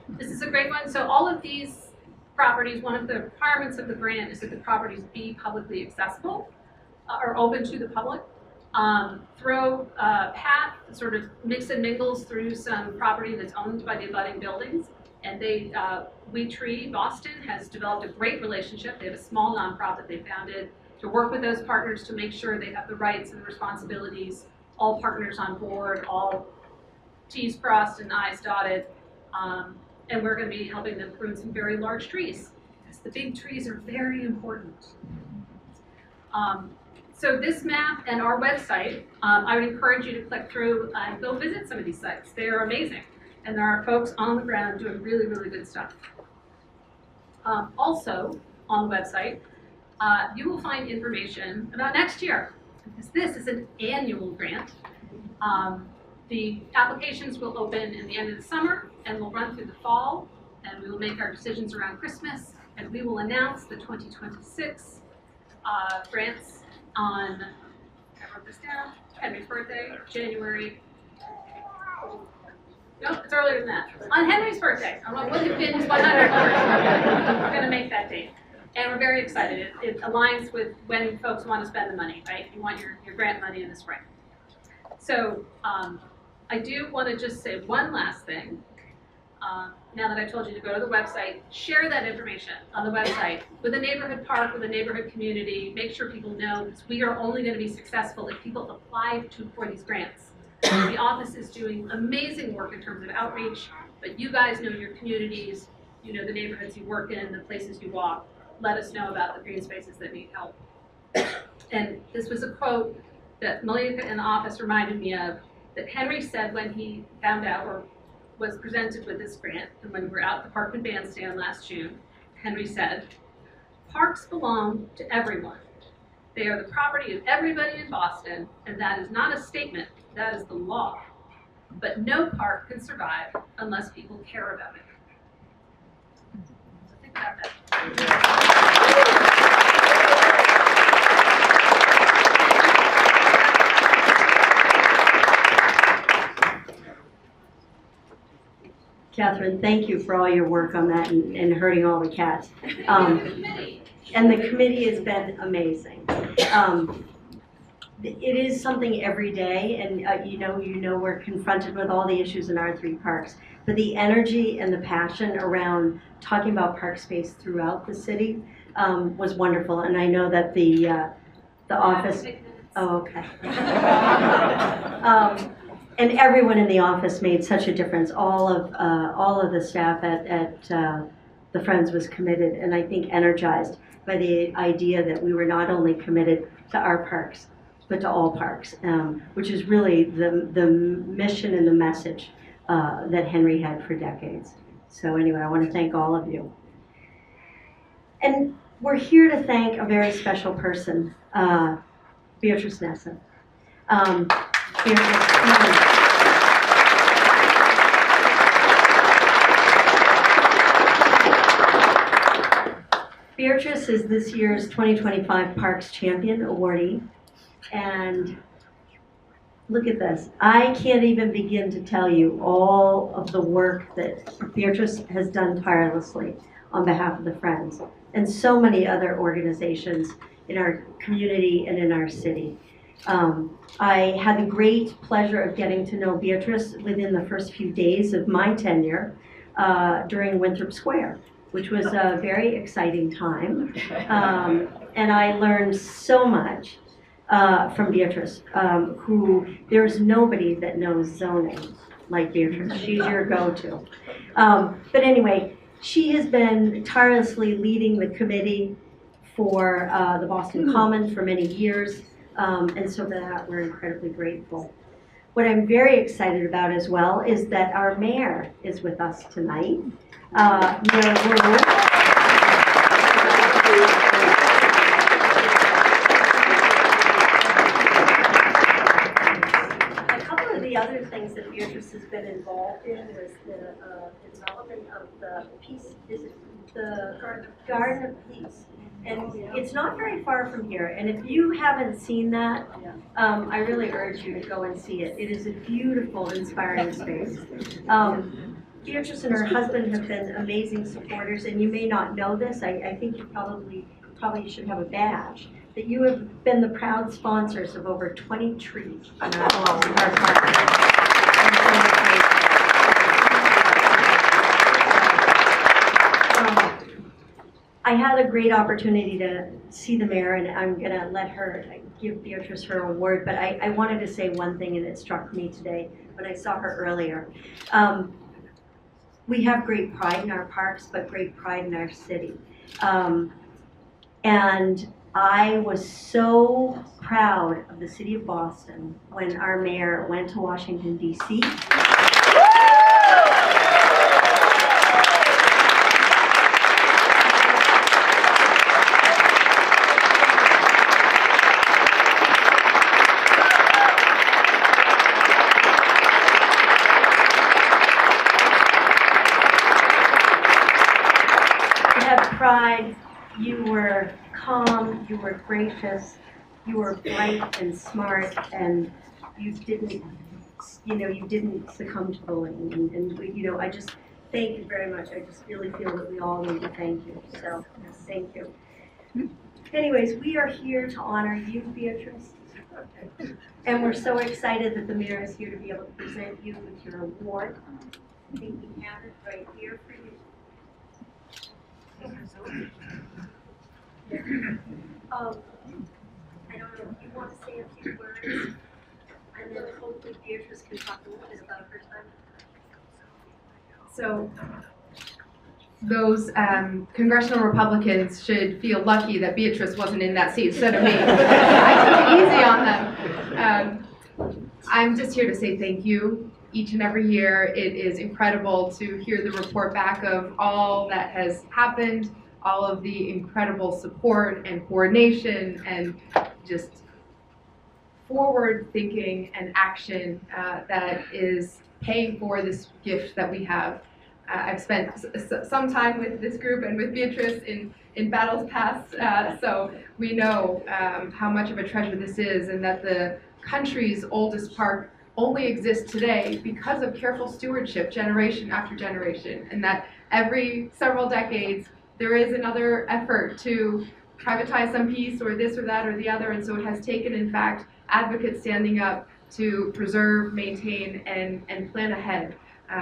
This is a great one. So all of these properties, one of the requirements of the grant is that the properties be publicly accessible or open to the public. Thoreau Path sort of mix and mingles through some property that's owned by the abutting buildings. And We Tree Boston has developed a great relationship. They have a small nonprofit they founded to work with those partners to make sure they have the rights and the responsibilities, all partners on board, all T's crossed and I's dotted. And we're going to be helping them prune some very large trees, because the big trees are very important. So this map and our website, I would encourage you to click through and go visit some of these sites. They are amazing. And there are folks on the ground doing really, really good stuff. Also, on the website, you will find information about next year, because this is an annual grant. The applications will open in the end of the summer and will run through the fall, and we will make our decisions around Christmas, and we will announce the 2026 grants on, I wrote this down, Henry's birthday, January. Nope, it's earlier than that. On Henry's birthday, on what would have been his 100th birthday. We're going to make that date. And we're very excited. It aligns with when folks want to spend the money, right? You want your grant money in the spring. So I do want to just say one last thing. Now that I've told you to go to the website, share that information on the website with a neighborhood park, with a neighborhood community. Make sure people know, because we are only going to be successful if people apply for these grants. The office is doing amazing work in terms of outreach, but you guys know your communities, you know the neighborhoods you work in, the places you walk. Let us know about the green spaces that need help. And this was a quote that Malika in the office reminded me of, that Henry said when he found out or was presented with this grant, and when we were out at the Parkman Bandstand last June, Henry said, "Parks belong to everyone. They are the property of everybody in Boston, and that is not a statement, that is the law. But no park can survive unless people care about it." So think about that. Catherine, thank you for all your work on that and hurting all the cats. And the committee has been amazing. It is something every day, and you know we're confronted with all the issues in our three parks. But the energy and the passion around talking about park space throughout the city was wonderful. And I know that the office. Oh, okay. And everyone in the office made such a difference. All of the staff at the Friends was committed, and I think energized by the idea that we were not only committed to our parks, but to all parks, which is really the mission and the message that Henry had for decades. So anyway, I want to thank all of you. And we're here to thank a very special person, Beatrice Nessa. Beatrice is this year's 2025 Parks Champion awardee, and look at this. I can't even begin to tell you all of the work that Beatrice has done tirelessly on behalf of the Friends and so many other organizations in our community and in our city. I had the great pleasure of getting to know Beatrice within the first few days of my tenure. during Winthrop Square, which was a very exciting time. And I learned so much from Beatrice, who there's nobody that knows zoning like Beatrice. She's your go-to. But anyway, she has been tirelessly leading the committee for the Boston Common for many years, and so for that we're incredibly grateful. What I'm very excited about as well is that our mayor is with us tonight. Mayor Wu. A couple of the other things that Beatrice has been involved in was the development of the Peace, is it the Garden of Peace? And it's not very far from here, and if you haven't seen that, I really urge you to go and see it. It is a beautiful, inspiring space. Beatrice and her husband have been amazing supporters, and you may not know this. I think you probably should have a badge. That you have been the proud sponsors of over 20 trees in our park. I had a great opportunity to see the mayor, and I'm going to let her give Beatrice her award, but I wanted to say one thing, and it struck me today when I saw her earlier. We have great pride in our parks, but great pride in our city. And I was so proud of the city of Boston when our mayor went to Washington, D.C. Pride, you were calm, you were gracious, you were bright and smart, and you didn't succumb to bullying. And I just thank you very much. I just really feel that we all need to thank you. So, thank you. Anyways, we are here to honor you, Beatrice. And we're so excited that the mayor is here to be able to present you with your award. I think we have it right here for you. I don't know if you want to say a few words, and then hopefully Beatrice can talk a little bit about her time. So those congressional Republicans should feel lucky that Beatrice wasn't in that seat instead of me. I took it easy on them. I'm just here to say thank you. Each and every year, it is incredible to hear the report back of all that has happened, all of the incredible support and coordination and just forward thinking and action that is paying for this gift that we have. I've spent some time with this group and with Beatrice in battles past, so we know how much of a treasure this is, and that the country's oldest park only exists today because of careful stewardship generation after generation, and that every several decades there is another effort to privatize some piece or this or that or the other, and so it has taken, in fact, advocates standing up to preserve, maintain, and plan ahead.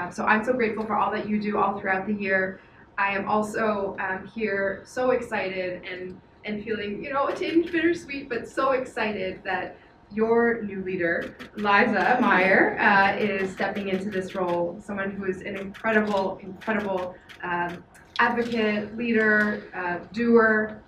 So I'm so grateful for all that you do all throughout the year. I am also here so excited and feeling, a tinge bittersweet, but so excited that your new leader, Liza Meyer, is stepping into this role. Someone who is an incredible advocate, leader, doer.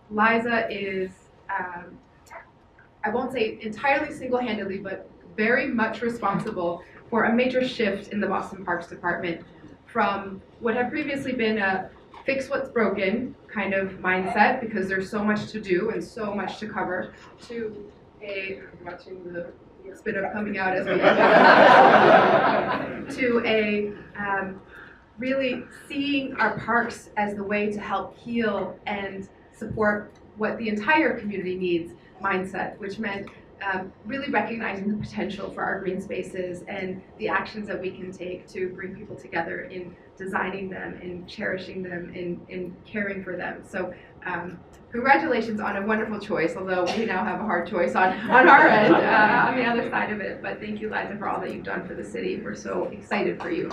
Liza is, I won't say entirely single-handedly, but very much responsible for a major shift in the Boston Parks Department from what had previously been a fix what's broken kind of mindset, because there's so much to do and so much to cover, to watching the spit up coming out as we to really seeing our parks as the way to help heal and support what the entire community needs mindset, which meant really recognizing the potential for our green spaces and the actions that we can take to bring people together in designing them, in cherishing them, in caring for them. So congratulations on a wonderful choice, although we now have a hard choice on our end, on the other side of it. But thank you, Liza, for all that you've done for the city. We're so excited for you.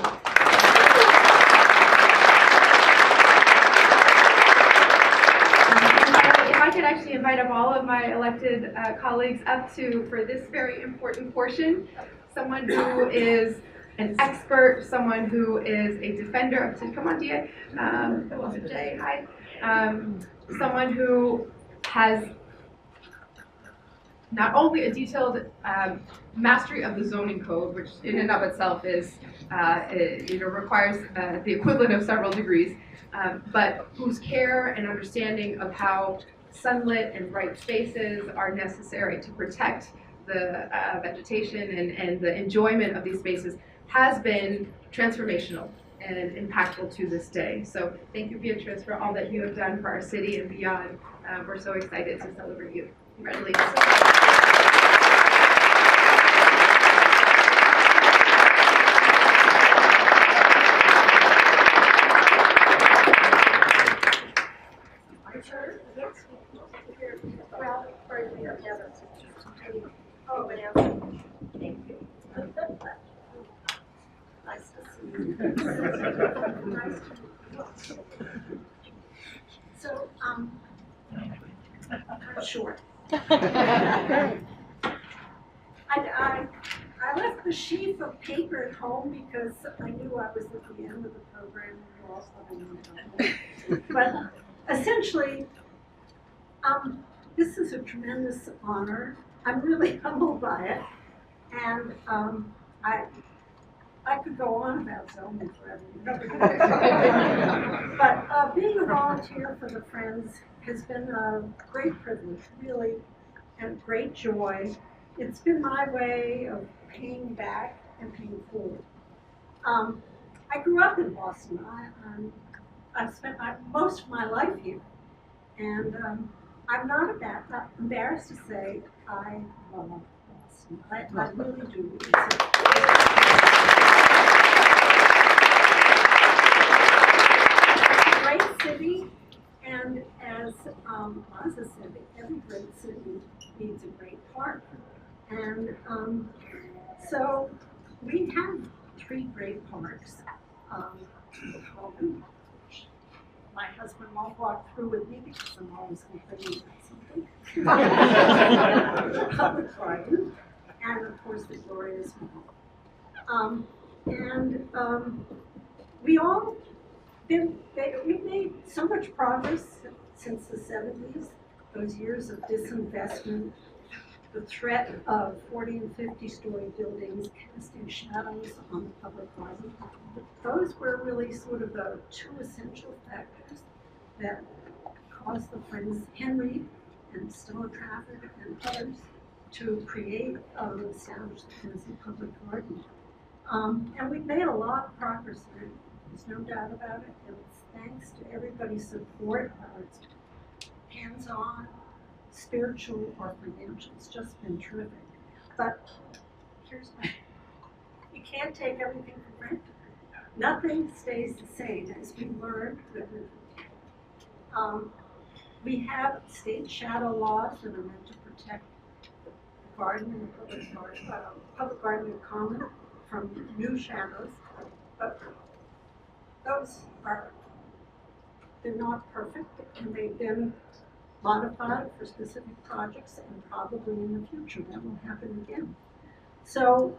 could actually invite up all of my elected colleagues up for this very important portion. Someone who is an expert, someone who is a defender of, come on, DA, Jay, hi. Someone who has not only a detailed mastery of the zoning code, which in and of itself is, requires the equivalent of several degrees, but whose care and understanding of how sunlit and bright spaces are necessary to protect the vegetation and the enjoyment of these spaces has been transformational and impactful to this day. So thank you, Beatrice, for all that you have done for our city and beyond. We're so excited to celebrate you. Congratulations. Nice to see you. So, I'm short. I left the sheaf of paper at home because I knew I was at the end of the program and you all said But essentially, this is a tremendous honor. I'm really humbled by it. And I could go on about zoning forever. But being a volunteer for the Friends has been a great privilege, really, and great joy. It's been my way of paying back and paying forward. I grew up in Boston. I've spent most of my life here. And I'm not embarrassed to say I love Boston. I really do. It's a great city, and as Liza said, every great city needs a great park. And so we have 3 great parks. My husband won't walk through with me because I'm always complaining about something. Public garden, and of course the glorious mall. We've made so much progress since the 70s, those years of disinvestment, the threat of 40 and 50-story buildings casting shadows on the public garden. Those were really sort of the 2 essential factors that caused the Friends, Henry and Stella Trafford and others, to create establish the Tennessee Public Garden. And we've made a lot of progress there. There's no doubt about it. And it's thanks to everybody's support, whether it's hands-on, spiritual, or financial. It's just been terrific. But here's my, you can't take everything for granted. Nothing stays the same, as we learned. We have state shadow laws that are meant to protect the garden and the public garden and common from new shadows. But those they're not perfect, and they've been modified for specific projects, and probably in the future that will happen again. So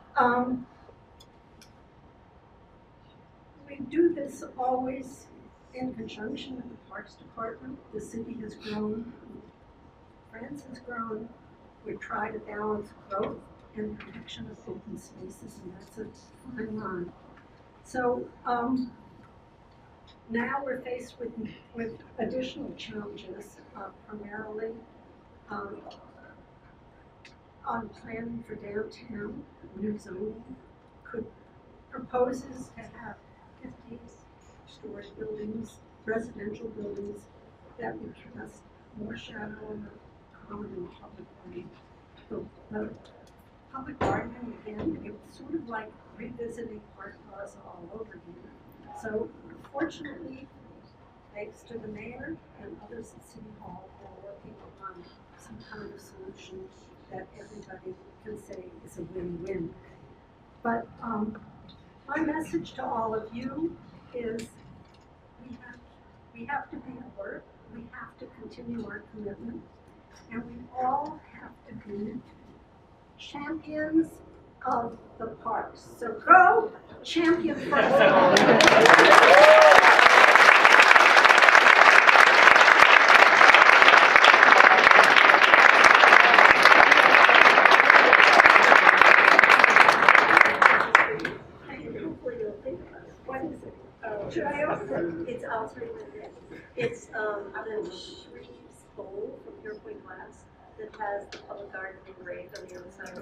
we do this always in conjunction with the Parks Department. The city has grown, Friends has grown. We try to balance growth and protection of open spaces, and that's a fine line. So now we're faced with additional challenges, primarily on planning for downtown. New zoning proposes to have 50-story buildings, residential buildings, that would cast more shadow on the common and public garden. The public gardening, again, it's sort of like revisiting park laws all over again. So fortunately, thanks to the mayor and others at City Hall, we're working on some kind of solution that everybody can say is a win-win. But my message to all of you is we have to be alert. we have to continue our commitment, and we all have to be champions of the parks. So go champion first. Hopefully you'll think about it. What is it? Should I open it? I'll tell you what it is. It's the Shreve's bowl from Pure Point Glass that has the public garden engraved on the outside.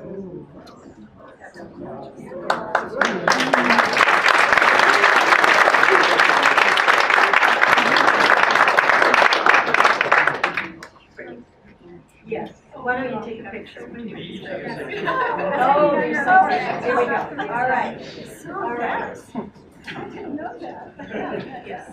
Yes. Why don't you take a picture? Oh, you're so right. Here we go. All right. All right. I didn't know that. Yes.